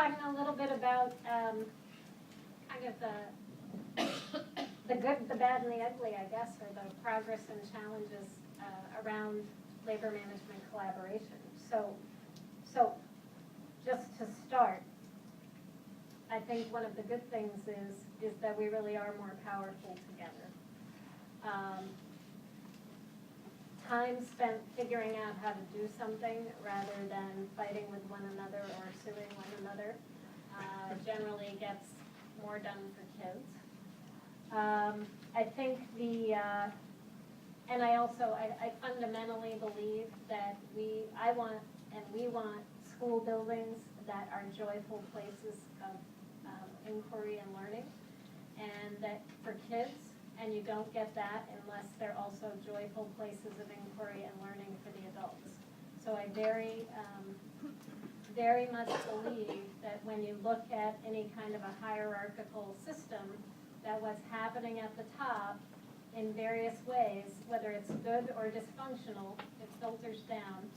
talking a little bit about kind of the good, the bad, and the ugly, I guess, or the progress and challenges around labor management collaboration. So just to start, I think one of the good things is that we really are more powerful together. Time spent figuring out how to do something rather than fighting with one another or suing one another generally gets more done for kids. I think and I fundamentally believe that we want school buildings that are joyful places of inquiry and learning, and that for kids, and you don't get that unless they're also joyful places of inquiry and learning for the adults. So I very much believe that when you look at any kind of a hierarchical system, that what's happening at the top in various ways, whether it's good or dysfunctional, it filters down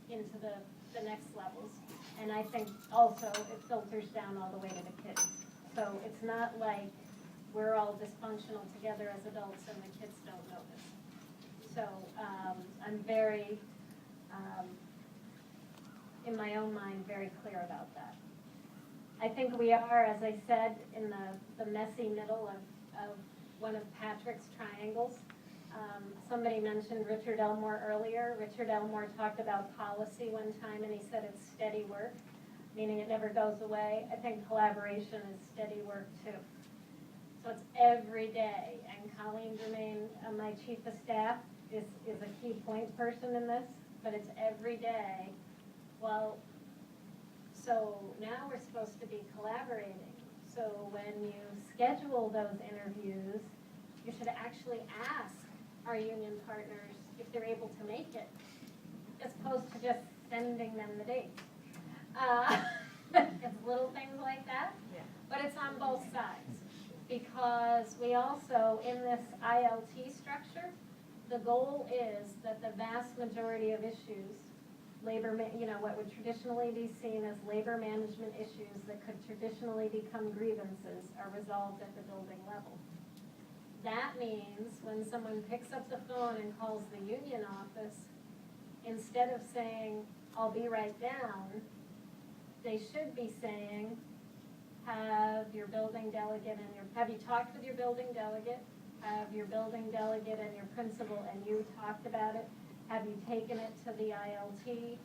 into the next levels. And I think also it filters down all the way to the kids. So it's not like we're all dysfunctional together as adults and the kids don't notice. So I'm very, in my own mind, very clear about that. I think we are, as I said, in the messy middle of one of Patrick's triangles. Somebody mentioned Richard Elmore earlier. Richard Elmore talked about policy one time, and he said it's steady work, meaning it never goes away. I think collaboration is steady work too. So it's every day, and Colleen Germain, my chief of staff, is a key point person in this, but it's every day. Well, so now we're supposed to be collaborating. So when you schedule those interviews, you should actually ask our union partners if they're able to make it, as opposed to just sending them the date. It's little things like that, but it's on both sides. Because we also, in this ILT structure, the goal is that the vast majority of issues, what would traditionally be seen as labor management issues that could traditionally become grievances, are resolved at the building level. That means when someone picks up the phone and calls the union office, instead of saying, "I'll be right down," they should be saying, have you talked with your building delegate? Have your building delegate and your principal and you talked about it? Have you taken it to the ILT?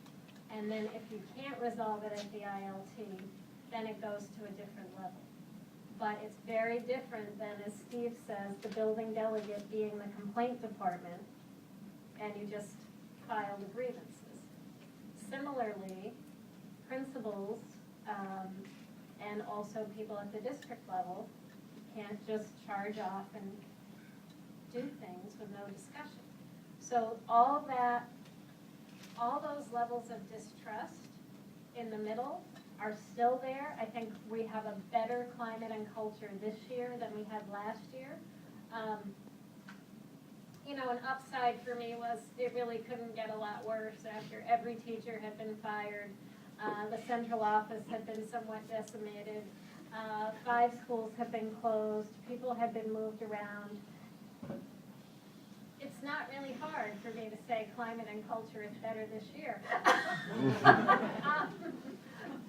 And then if you can't resolve it at the ILT, then it goes to a different level. But it's very different than, as Steve says, the building delegate being the complaint department and you just file the grievances. Similarly, principals and also people at the district level can't just charge off and do things with no discussion. So all those levels of distrust in the middle are still there. I think we have a better climate and culture this year than we had last year. An upside for me was it really couldn't get a lot worse after every teacher had been fired. The central office had been somewhat decimated. 5 schools have been closed. People have been moved around. It's not really hard for me to say climate and culture is better this year.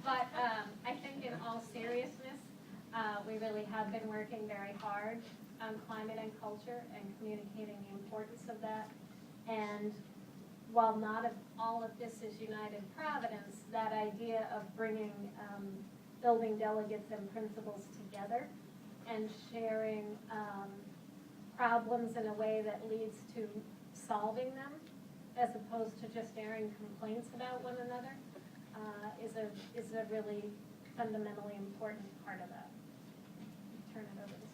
But I think in all seriousness, we really have been working very hard on climate and culture and communicating the importance of that. And while not all of this is United Providence, that idea of bringing building delegates and principals together and sharing problems in a way that leads to solving them, as opposed to just airing complaints about one another, is a really fundamentally important part of that. Turn it over to